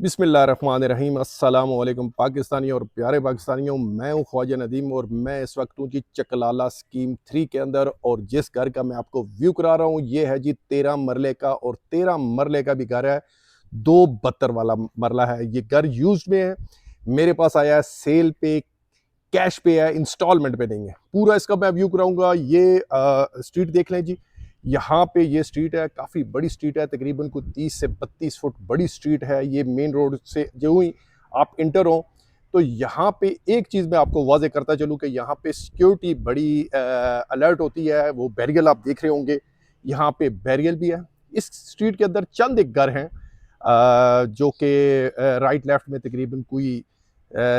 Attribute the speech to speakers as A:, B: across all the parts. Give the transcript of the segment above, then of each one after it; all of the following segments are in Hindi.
A: बिस्मिल्लाहिर्रहमानिर्रहीम। अस्सलाम वालेकुम पाकिस्तानी और प्यारे पाकिस्तानियों, मैं हूँ ख्वाजा नदीम और मैं इस वक्त हूँ जी चकलाला स्कीम 3 के अंदर। और जिस घर का मैं आपको व्यू करा रहा हूँ ये है जी 13 मरले का, और 13 मरले का भी घर है, 272 वाला मरला है। ये घर यूज में है, मेरे पास आया है सेल पे, कैश पे है, इंस्टॉलमेंट पे नहीं है। पूरा इसका मैं व्यू कराऊंगा। ये स्ट्रीट देख लें जी, यहाँ पे ये स्ट्रीट है, काफ़ी बड़ी स्ट्रीट है, तकरीबन कुछ 30 से 32 फुट बड़ी स्ट्रीट है। ये मेन रोड से जो ही आप इंटर हो तो यहाँ पे एक चीज़ मैं आपको वाजे करता चलूँ कि यहाँ पे सिक्योरिटी बड़ी अलर्ट होती है। वो बैरियल आप देख रहे होंगे, यहाँ पे बैरियल भी है। इस स्ट्रीट के अंदर चंद एक घर हैं जो कि राइट लेफ्ट में तकरीबन कोई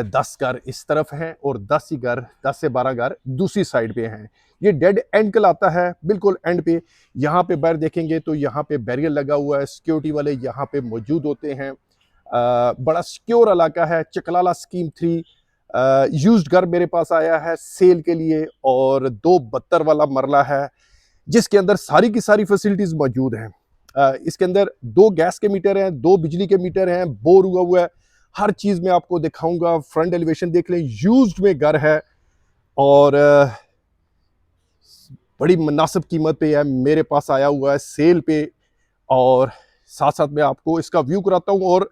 A: 10 घर इस तरफ हैं और 10 ही घर, 10 से 12 घर दूसरी साइड पे हैं। ये डेड एंड कहलाता है, बिल्कुल एंड पे। यहाँ पे बाहर देखेंगे तो यहाँ पे बैरियर लगा हुआ है, सिक्योरिटी वाले यहाँ पे मौजूद होते हैं। बड़ा सिक्योर इलाका है। चकलाला स्कीम 3 यूज्ड घर मेरे पास आया है सेल के लिए, और 272 वाला मरला है जिसके अंदर सारी की सारी फैसिलिटीज मौजूद हैं। इसके अंदर 2 गैस के मीटर हैं, 2 बिजली के मीटर हैं, बोर हुआ है। हर चीज मैं आपको दिखाऊंगा। फ्रंट एलिवेशन देख लें, यूज्ड में घर है और बड़ी मुनासिब कीमत पे है, मेरे पास आया हुआ है सेल पे। और साथ साथ मैं आपको इसका व्यू कराता हूँ और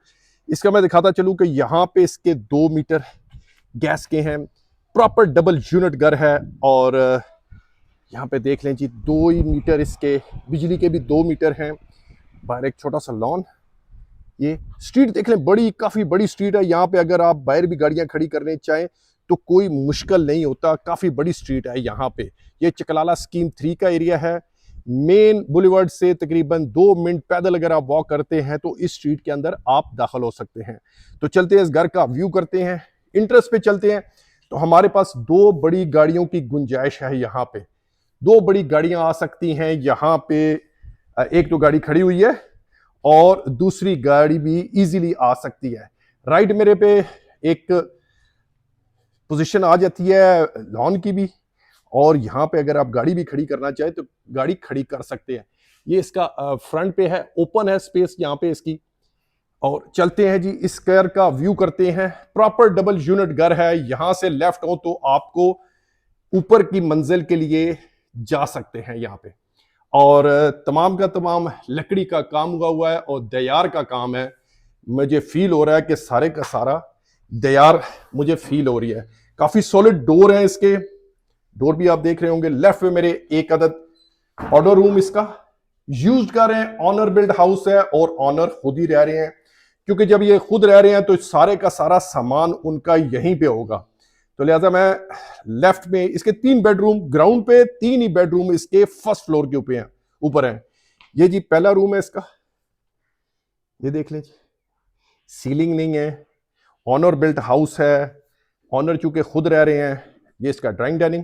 A: इसका मैं दिखाता चलूँ कि यहाँ पे इसके 2 मीटर गैस के हैं, प्रॉपर डबल यूनिट घर है। और यहाँ पे देख लें जी 2 ही मीटर इसके, बिजली के भी 2 मीटर हैं। बाहर एक छोटा सा लॉन। ये स्ट्रीट देख लें, बड़ी काफ़ी बड़ी स्ट्रीट है। यहाँ पे अगर आप बाहर भी गाड़ियाँ खड़ी करने चाहें तो कोई मुश्किल नहीं होता। काफ़ी बड़ी स्ट्रीट है यहाँ पे। ये चकलाला स्कीम 3 का एरिया है। मेन बुलेवर्ड से तकरीबन 2 मिनट पैदल अगर आप वॉक करते हैं तो इस स्ट्रीट के अंदर आप दाखिल हो सकते हैं। तो चलते हैं, इस घर का व्यू करते हैं, इंटरेस्ट पे चलते हैं। तो हमारे पास 2 बड़ी गाड़ियों की गुंजाइश है यहाँ पे। 2 बड़ी गाड़ियां आ सकती हैं यहाँ पे। एक तो गाड़ी खड़ी हुई है और दूसरी गाड़ी भी इजीली आ सकती है। राइट मेरे पे एक पोजीशन आ जाती है लॉन की भी, और यहाँ पे अगर आप गाड़ी भी खड़ी करना चाहे तो गाड़ी खड़ी कर सकते हैं। ये इसका फ्रंट पे है, ओपन है स्पेस यहाँ पे इसकी। और चलते हैं जी, इस घर का व्यू करते हैं। प्रॉपर डबल यूनिट घर है। यहां से लेफ्ट हो तो आपको ऊपर की मंजिल के लिए जा सकते हैं यहाँ पे। और तमाम का तमाम लकड़ी का काम हुआ है और दयार का काम है। मुझे फील हो रहा है कि सारे का सारा दयार मुझे फील हो रही है। काफी सॉलिड डोर है इसके। डोर भी आप देख रहे होंगे। लेफ्ट में मेरे एक अदद ऑर्डर रूम इसका यूज कर रहे हैं। ऑनर बिल्ड हाउस है और ऑनर खुद ही रह रहे हैं, क्योंकि जब ये खुद रह रहे हैं तो सारे का सारा सामान उनका यहीं पे होगा। तो लिहाजा मैं लेफ्ट में इसके 3 बेडरूम, ग्राउंड पे 3 ही बेडरूम इसके फर्स्ट फ्लोर के ऊपर हैं। ये जी पहला रूम है इसका, ये देख लें जी। सीलिंग नहीं है, ऑनर बिल्ट हाउस है, ऑनर चूंकि खुद रह रहे हैं। ये इसका ड्राइंग डाइनिंग,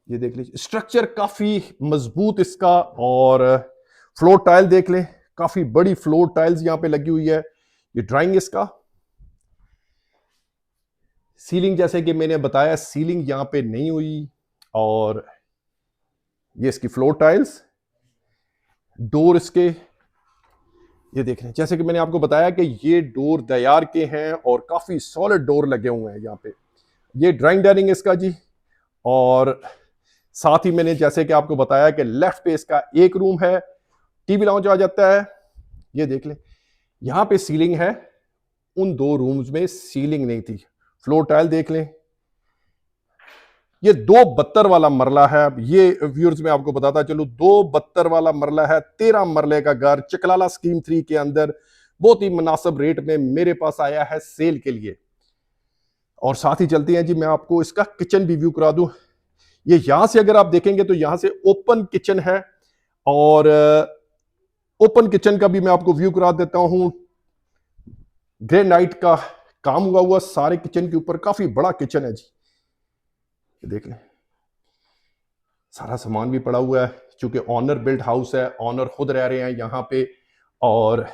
A: ये देख लीजिए। स्ट्रक्चर काफी मजबूत इसका। और फ्लोर टाइल देख लें, काफी बड़ी फ्लोर टाइल्स यहां पे लगी हुई है। ये ड्राइंग इसका। सीलिंग जैसे कि मैंने बताया, सीलिंग यहां पे नहीं हुई। और ये इसकी फ्लोर टाइल्स, डोर इसके ये देख रहे हैं। जैसे कि मैंने आपको बताया कि ये डोर दयार के हैं और काफी सॉलिड डोर लगे हुए हैं यहाँ पे। ये ड्राइंग डाइनिंग इसका जी। और साथ ही मैंने जैसे कि आपको बताया कि लेफ्ट पे इसका एक रूम है, टीवी लाउंज आ जाता है। ये देख लें, यहां पे सीलिंग है, उन 2 रूम्स में सीलिंग नहीं थी। फ्लोर टाइल देख लें। ये 272 वाला मरला है। ये व्यूअर्स में आपको बताता चलूं, 272 वाला मरला है, 13 मरले का घर चकलाला स्कीम 3 के अंदर बहुत ही मुनासिब रेट में मेरे पास आया है सेल के लिए। और साथ ही चलते हैं जी, मैं आपको इसका किचन भी व्यू करा दूं। ये यहां से अगर आप देखेंगे तो यहां से ओपन किचन है। और ओपन किचन का भी मैं आपको व्यू करा देता हूं। ग्रेनाइट का काम हुआ सारे किचन के ऊपर। काफी बड़ा किचन है जी, ये देख लें। सारा सामान भी पड़ा हुआ है, चूंकि ऑनर बिल्ड हाउस है, ऑनर खुद रह रहे हैं यहाँ पे। और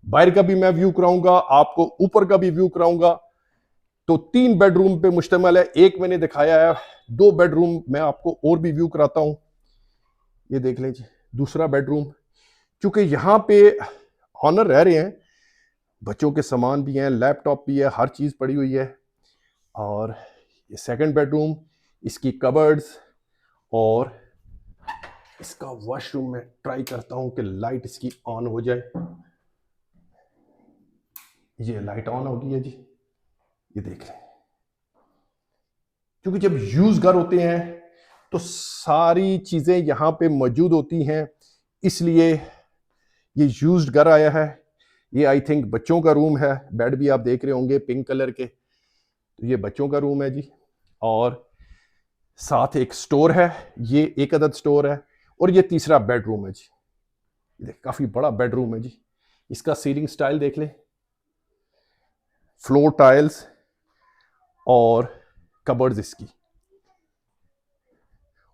A: बाहर का भी मैं व्यू कराऊंगा आपको, ऊपर का भी व्यू कराऊंगा। तो 3 बेडरूम पे मुश्तमिल है। एक मैंने दिखाया है, 2 बेडरूम मैं आपको और भी व्यू कराता हूं। ये देख लें जी, दूसरा बेडरूम। चूंकि यहाँ पे ऑनर रह रहे हैं, बच्चों के सामान भी हैं, लैपटॉप भी है, हर चीज़ पड़ी हुई है। और ये सेकंड बेडरूम, इसकी कबर्ड्स और इसका वॉशरूम में ट्राई करता हूं कि लाइट इसकी ऑन हो जाए। ये लाइट ऑन हो गई है जी, ये देख लें। क्योंकि जब यूज घर होते हैं तो सारी चीजें यहां पे मौजूद होती हैं, इसलिए ये यूज्ड घर आया है। ये आई थिंक बच्चों का रूम है, बेड भी आप देख रहे होंगे पिंक कलर के, तो ये बच्चों का रूम है जी। और साथ एक स्टोर है, ये एक अदद स्टोर है। और ये तीसरा बेडरूम है जी, काफी बड़ा बेडरूम है जी। इसका सीलिंग स्टाइल देख ले, फ्लोर टाइल्स और कबर्ड्स इसकी,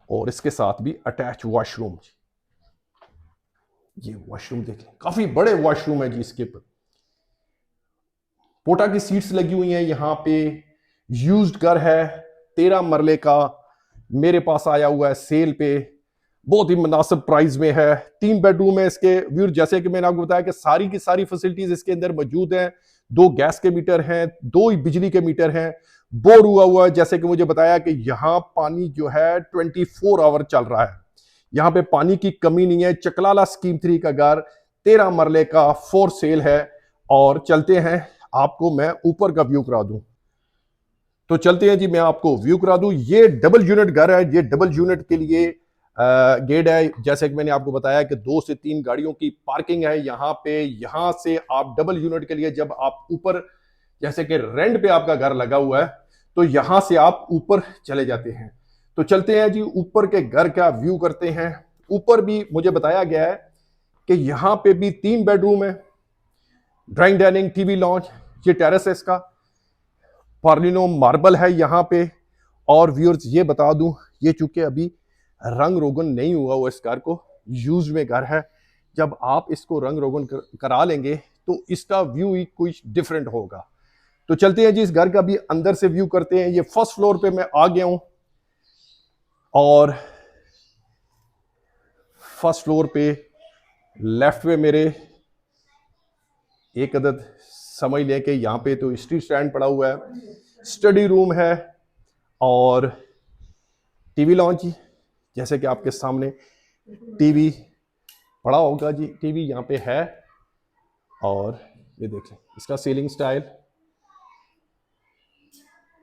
A: और इसके साथ भी अटैच वॉशरूम। ये वॉशरूम देख लें, काफी बड़े वॉशरूम है जी। इसके ऊपर पोटा की सीट्स लगी हुई हैं। यहां पे यूज्ड घर है, 13 मरले का मेरे पास आया हुआ है सेल पे, बहुत ही मुनासिब प्राइस में है। 3 बेडरूम है इसके व्यूअर। जैसे कि मैंने आपको बताया कि सारी की सारी फैसिलिटीज इसके अंदर मौजूद हैं। 2 गैस के मीटर हैं, 2 बिजली के मीटर हैं, बोर हुआ है। जैसे कि मुझे बताया कि यहां पानी जो है 24 आवर चल रहा है, यहां पे पानी की कमी नहीं है। चकलाला स्कीम 3 का घर 13 मरले का फॉर सेल है। और चलते हैं, आपको मैं ऊपर का व्यू करा दूं। तो चलते हैं जी, मैं आपको व्यू करा दूं। ये डबल यूनिट घर है। ये डबल यूनिट के लिए गेट है। जैसे कि मैंने आपको बताया कि 2 से 3 गाड़ियों की पार्किंग है यहाँ पे। यहाँ से आप डबल यूनिट के लिए जब आप ऊपर, जैसे कि रेंट पे आपका घर लगा हुआ है, तो यहां से आप ऊपर चले जाते हैं। तो चलते हैं जी, ऊपर के घर का व्यू करते हैं। ऊपर भी मुझे बताया गया है कि यहां पे भी 3 बेडरूम है, ड्राइंग डाइनिंग, टीवी लॉन्च। ये टेरेस है इसका, पार्लिनो मार्बल है यहाँ पे। और व्यूअर्स ये बता दूं, ये चूंकि अभी रंग रोगन नहीं हुआ इस घर को, यूज में घर है। जब आप इसको रंग रोगन करा लेंगे तो इसका व्यू ही कुछ डिफरेंट होगा। तो चलते हैं जी, इस घर का भी अंदर से व्यू करते हैं। ये फर्स्ट फ्लोर पे मैं आ गया हूं, और फर्स्ट फ्लोर पे लेफ्ट में मेरे एक अदद समझ लें कि यहाँ पे तो स्ट्रीट स्टैंड पड़ा हुआ है, स्टडी रूम है और टीवी लॉन्च। जैसे कि आपके सामने टीवी पड़ा होगा जी, टीवी यहाँ पे है। और ये देखें इसका सीलिंग स्टाइल,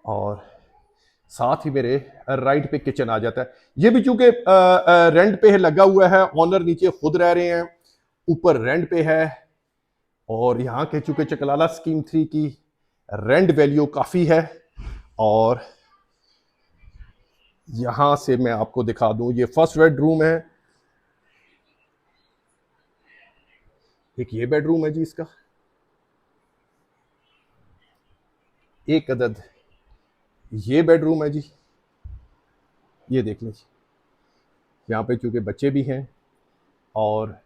A: और साथ ही मेरे राइट पे किचन आ जाता है। ये भी चूंकि रेंट पे लगा हुआ है, ऑनर नीचे खुद रह रहे हैं, ऊपर रेंट पे है। और यहाँ के चूंकि चकलाला स्कीम 3 की रेंट वैल्यू काफी है। और यहां से मैं आपको दिखा दूं, ये फर्स्ट बेडरूम है। एक ये बेडरूम है जी इसका, एक अदद ये बेडरूम है जी। ये देख लीजिए, यहाँ पे चूंकि बच्चे भी हैं और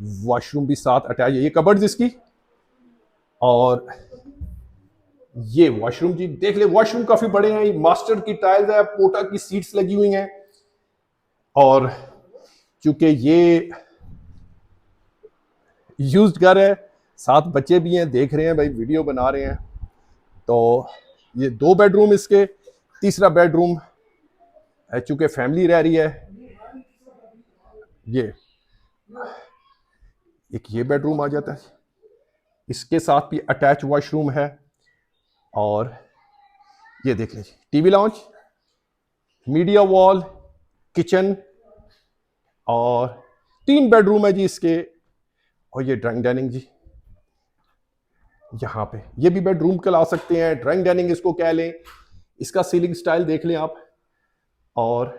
A: वॉशरूम भी साथ अटैच है। ये कबर्ड्स इसकी, और ये वॉशरूम जी देख ले, वॉशरूम काफी बड़े हैं। ये मास्टर की टाइल्स है, पोटा की सीट्स लगी हुई हैं। और चूंकि ये यूज्ड घर है, साथ बच्चे भी हैं, देख रहे हैं भाई, वीडियो बना रहे हैं। तो ये 2 बेडरूम इसके, तीसरा बेडरूम चूंकि फैमिली रह रही है। ये एक ये बेडरूम आ जाता है, इसके साथ भी अटैच वॉशरूम है। और ये देख लीजिए TV launch, media wall, kitchen, और 3 बेडरूम है जी इसके। और ये ड्राइंग डाइनिंग जी, यहां पे ये भी बेडरूम कहला सकते हैं, ड्राइंग डाइनिंग इसको कह लें। इसका सीलिंग स्टाइल देख लें आप। और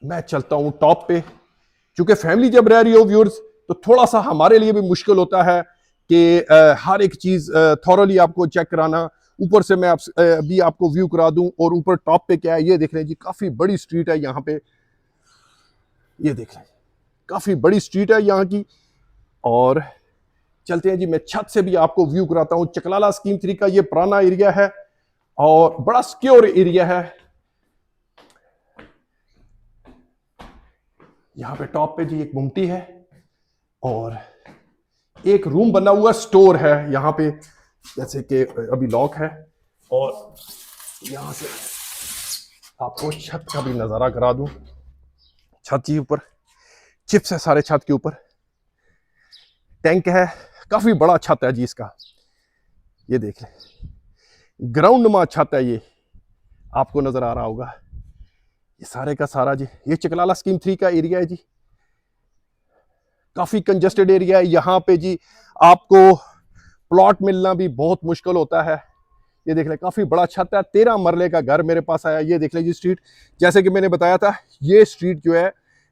A: मैं चलता हूं टॉप पे। क्योंकि फैमिली जब रह रही हो व्यूअर्स, तो थोड़ा सा हमारे लिए भी मुश्किल होता है कि हर एक चीज थॉरली आपको चेक कराना। ऊपर से मैं अभी आपको व्यू करा दूं, और ऊपर टॉप पे क्या है ये देख रहे हैं जी, काफी बड़ी स्ट्रीट है यहाँ पे। ये देख रहे हैं, काफी बड़ी स्ट्रीट है यहाँ की। और चलते हैं जी, मैं छत से भी आपको व्यू कराता हूँ। चकलाला स्कीम 3 का ये पुराना एरिया है और बड़ा सिक्योर एरिया है। यहाँ पे टॉप पे जी एक गुमटी है और एक रूम बना हुआ स्टोर है यहाँ पे, जैसे कि अभी लॉक है। और यहाँ से आपको छत का भी नज़ारा करा दूं। छत जी ऊपर चिप्स है सारे छत के ऊपर, टैंक है, काफी बड़ा छत है जी इसका। ये देख लें, ग्राउंड नुमा छत है, ये आपको नजर आ रहा होगा। ये सारे का सारा जी ये चकलाला स्कीम 3 का एरिया है जी। काफी कंजेस्टेड एरिया है यहाँ पे जी। आपको प्लॉट मिलना भी बहुत मुश्किल होता है। ये देख ले, काफी बड़ा छत है, 13 मरले का घर मेरे पास आया। ये देख ले जी स्ट्रीट, जैसे कि मैंने बताया था, ये स्ट्रीट जो है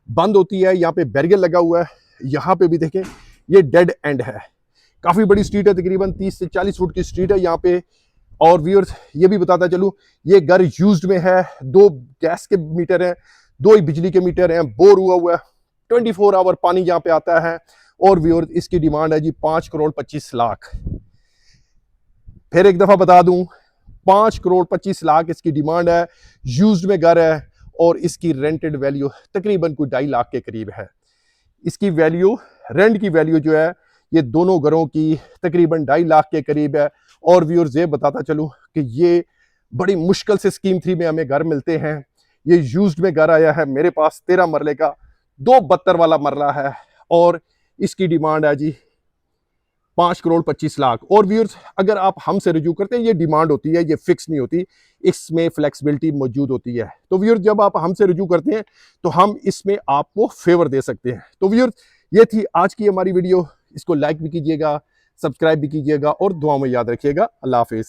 A: बंद होती है, यहाँ पे बैरियर लगा हुआ है। यहाँ पे भी देखें, ये डेड एंड है। काफी बड़ी स्ट्रीट है, तकरीबन 30 से 40 फुट की स्ट्रीट है यहाँ पे। और व्यूअर्स ये भी बताता चलूं, ये घर यूज्ड में है, 2 गैस के मीटर हैं, 2 ही बिजली के मीटर हैं, बोर हुआ है, 24 आवर पानी यहाँ पे आता है। और व्यूअर्स इसकी डिमांड है जी 5 करोड़ 25 लाख। फिर एक दफा बता दूं, 5 करोड़ 25 लाख इसकी डिमांड है। यूज्ड में घर है और इसकी रेंटेड वैल्यू तकरीबन कोई 2.5 लाख के करीब है। इसकी वैल्यू, रेंट की वैल्यू जो है, ये दोनों घरों की तकरीबन 2.5 लाख के करीब है। और व्यूअर्स ये बताता चलूं कि ये बड़ी मुश्किल से स्कीम 3 में हमें घर मिलते हैं। ये यूज्ड में घर आया है मेरे पास, 13 मरले का, 2 बत्तर वाला मरला है और इसकी डिमांड है जी 5 करोड़ 25 लाख। और व्यूअर्स अगर आप हमसे रिव्यू करते हैं, ये डिमांड होती है, ये फिक्स नहीं होती, इसमें फ्लेक्सिबिलिटी मौजूद होती है। तो व्यूअर्स जब आप हमसे रिव्यू करते हैं तो हम इसमें आपको फेवर दे सकते हैं। तो व्यूअर्स ये थी आज की हमारी वीडियो। इसको लाइक भी कीजिएगा, सब्सक्राइब भी कीजिएगा और दुआ में याद रखिएगा। अल्लाह हाफिज।